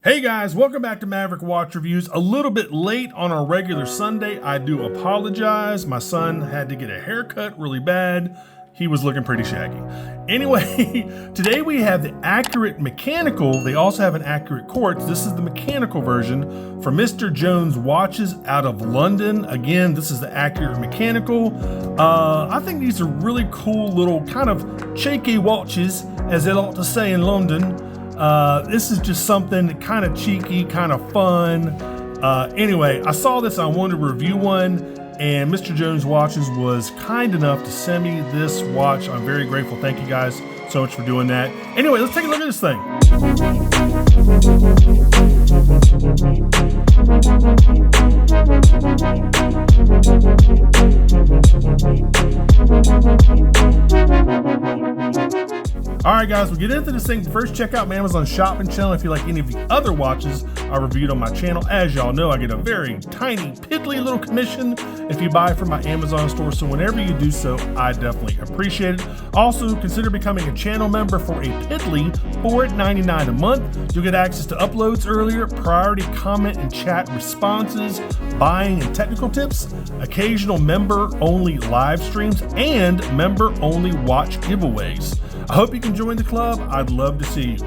Hey guys, welcome back to Maverick Watch Reviews. A little bit late on our regular Sunday. I do apologize. My son had to get a haircut really bad. He was looking pretty shaggy. Anyway, today we have the Accurate Mechanical. They also have an Accurate Quartz. This is the mechanical version from Mr. Jones Watches out of London. Again, this is the Accurate Mechanical. I think these are really cool little kind of cheeky watches, as they like to say in London. This is just something kind of cheeky, kind of fun. Anyway, I saw this, I wanted to review one, and Mr. Jones Watches was kind enough to send me this watch. I'm very grateful. Thank you guys so much for doing that. Anyway, let's take a look at this thing. All right, guys, we'll get into this thing. First, check out my Amazon shopping channel if you like any of the other watches I reviewed on my channel. As y'all know, I get a very tiny, piddly little commission if you buy from my Amazon store. So whenever you do so, I definitely appreciate it. Also, consider becoming a channel member for a piddly $4.99 a month. You'll get access to uploads earlier, priority comment and chat responses, buying and technical tips, occasional member-only live streams, and member-only watch giveaways. I hope you can join the club. I'd love to see you.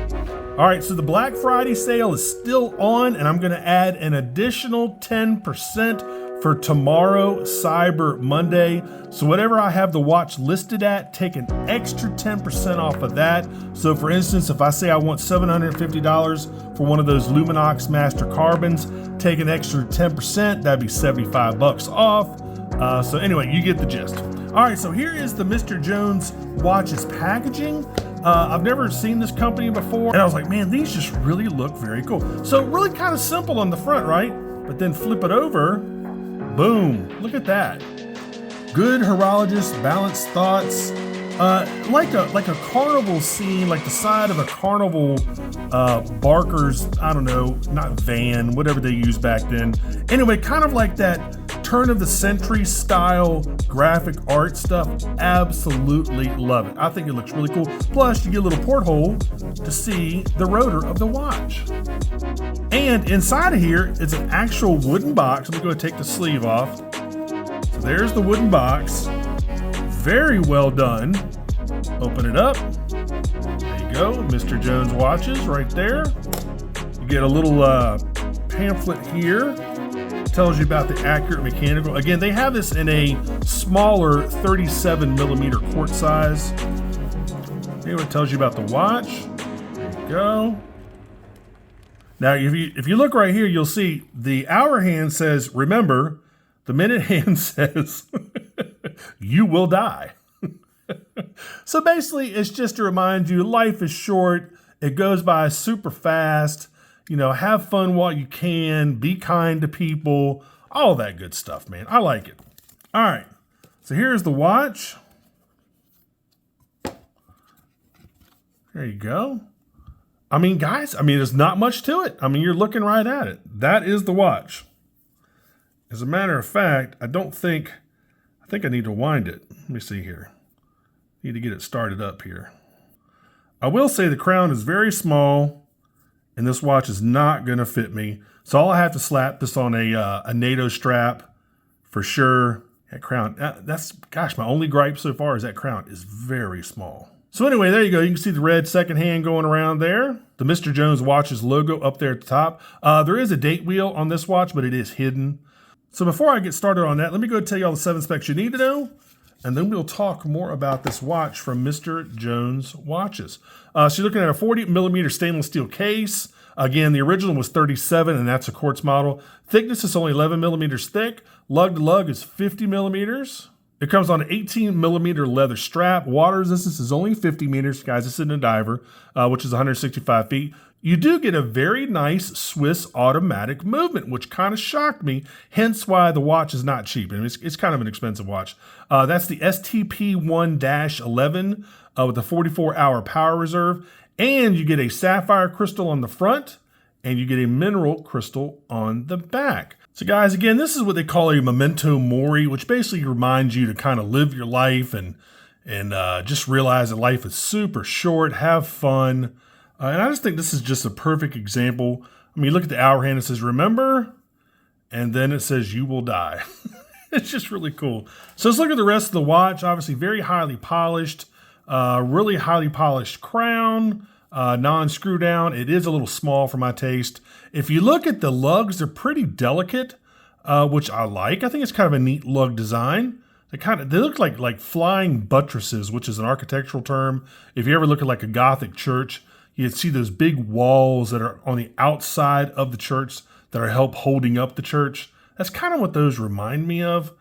All right, so the Black Friday sale is still on, and I'm going to add an additional 10% for tomorrow, Cyber Monday. So whatever I have the watch listed at, take an extra 10% off of that. So for instance, if I say I want $750 for one of those Luminox Master Carbons, take an extra 10%, that'd be $75 off. So anyway, you get the gist. All right, so here is the Mr. Jones Watches packaging. I've never seen this company before, and I was like, man, these just really look very cool. So really kind of simple on the front, right? But then flip it over, boom, look at that. Good horologist, balanced thoughts. Like a carnival scene, like the side of a carnival Barker's, I don't know, not van, whatever they used back then. Anyway, kind of like that turn of the century style graphic art stuff. Absolutely love it. I think it looks really cool. Plus, you get a little porthole to see the rotor of the watch. And inside of here, it's an actual wooden box. Let me go ahead and take the sleeve off. So there's the wooden box. Very well done. Open it up. There you go. Mr. Jones Watches right there. You get a little pamphlet here. Tells you about the Accurate Mechanical. Again, they have this in a smaller 37 millimeter quartz size. Here it tells you about the watch. There you go. Now, if you look right here, you'll see the hour hand says, remember, the minute hand says, you will die. So basically, it's just to remind you, life is short. It goes by super fast. You know, have fun while you can, be kind to people, all that good stuff, man. I like it. All right, so here's the watch. There you go. I mean, guys, there's not much to it. You're looking right at it. That is the watch. As a matter of fact, I think I need to wind it. Let me see here. Need to get it started up here. I will say the crown is very small, and this watch is not going to fit me. So I'll have to slap this on a NATO strap for sure. That crown, gosh, my only gripe so far is that crown is very small. So anyway, there you go. You can see the red second hand going around there. The Mr. Jones Watches logo up there at the top. There is a date wheel on this watch, but it is hidden. So before I get started on that, let me go tell you all the 7 specs you need to know, and then we'll talk more about this watch from Mr. Jones Watches. So you're looking at a 40 millimeter stainless steel case. Again, the original was 37, and that's a quartz model. Thickness is only 11 millimeters thick. Lug to lug is 50 millimeters. It comes on an 18 millimeter leather strap. Water resistance is only 50 meters. Guys, this isn't a diver, which is 165 feet. You do get a very nice Swiss automatic movement, which kind of shocked me, hence why the watch is not cheap. It's kind of an expensive watch. That's the STP-1-11 with a 44-hour power reserve, and you get a sapphire crystal on the front, and you get a mineral crystal on the back. So guys, again, this is what they call a memento mori, which basically reminds you to kind of live your life and just realize that life is super short, have fun. And I just think this is just a perfect example I mean, look at the hour hand. It says, remember, and then it says, you will die. It's just really cool. So let's look at the rest of the watch. Obviously, very highly polished, really highly polished crown, non-screw down. It is a little small for my taste. If you look at the lugs, they're pretty delicate, which I like. I think it's kind of a neat lug design. They look like flying buttresses, which is an architectural term. If you ever look at like a Gothic church, you'd see those big walls that are on the outside of the church that are holding up the church. That's kind of what those remind me of.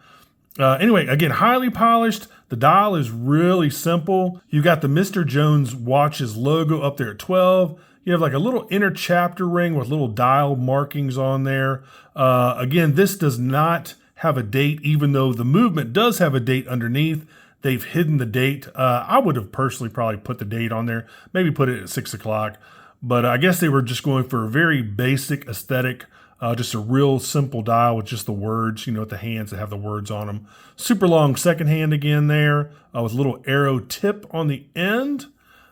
Anyway, again, highly polished. The dial is really simple. You got the Mr. Jones watches logo up there at 12. You have like a little inner chapter ring with little dial markings on there. Again, this does not have a date, even though the movement does have a date underneath. They've hidden the date. I would have personally probably put the date on there, maybe put it at 6 o'clock. But I guess they were just going for a very basic aesthetic, just a real simple dial with just the words, with the hands that have the words on them. Super long second hand again there, with a little arrow tip on the end.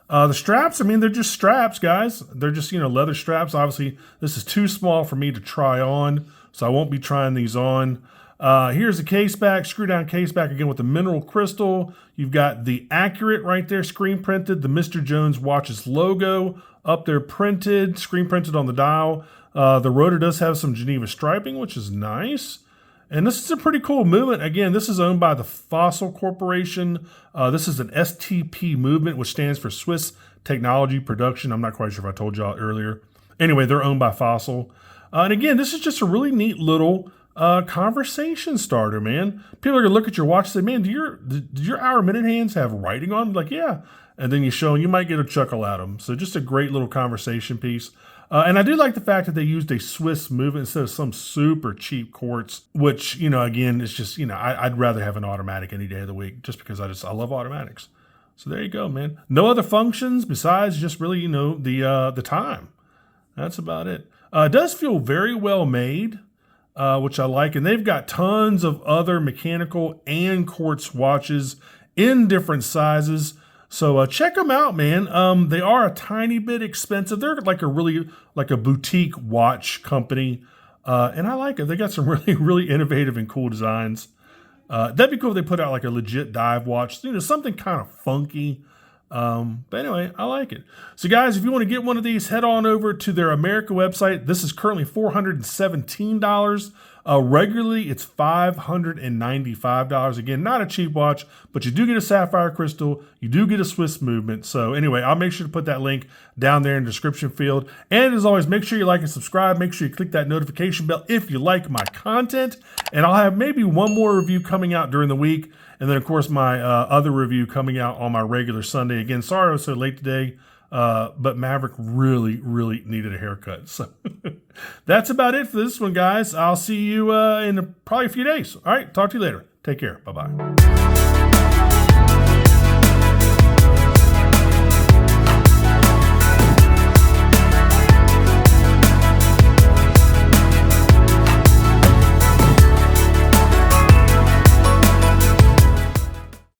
The straps, I mean, they're just straps, guys. They're just, leather straps. Obviously, this is too small for me to try on, so I won't be trying these on. Here's the caseback, screw down caseback again with the mineral crystal. You've got the accurate right there, screen printed, the Mr. Jones watches logo up there printed, screen printed on the dial. The rotor does have some Geneva striping, which is nice. And this is a pretty cool movement. Again, this is owned by the Fossil Corporation. This is an STP movement, which stands for Swiss Technology Production. I'm not quite sure if I told y'all earlier. Anyway, they're owned by Fossil. And again, this is just a really neat little conversation starter, man. People are gonna look at your watch and say, man, do your hour minute hands have writing on them? Like, yeah. And then you might get a chuckle at them. So just a great little conversation piece. And I do like the fact that they used a Swiss movement instead of some super cheap quartz, which, again, it's just, I'd rather have an automatic any day of the week just because I love automatics. So there you go, man. No other functions besides just really, the time. That's about it. It does feel very well made, which I like. And they've got tons of other mechanical and quartz watches in different sizes. So check them out, man. They are a tiny bit expensive. They're like a boutique watch company. And I like it. They got some really, really innovative and cool designs. That'd be cool if they put out like a legit dive watch, something kind of funky. But anyway, I like it. So guys, if you want to get one of these, head on over to their America website. This is currently $417. Regularly, it's $595. Again, not a cheap watch, but you do get a sapphire crystal. You do get a Swiss movement. So anyway, I'll make sure to put that link down there in the description field. And as always, make sure you like and subscribe. Make sure you click that notification bell if you like my content. And I'll have maybe one more review coming out during the week. And then, of course, my other review coming out on my regular Sunday. Again, sorry I was so late today, but Maverick really, really needed a haircut. So that's about it for this one, guys. I'll see you in probably a few days. All right, talk to you later. Take care. Bye-bye.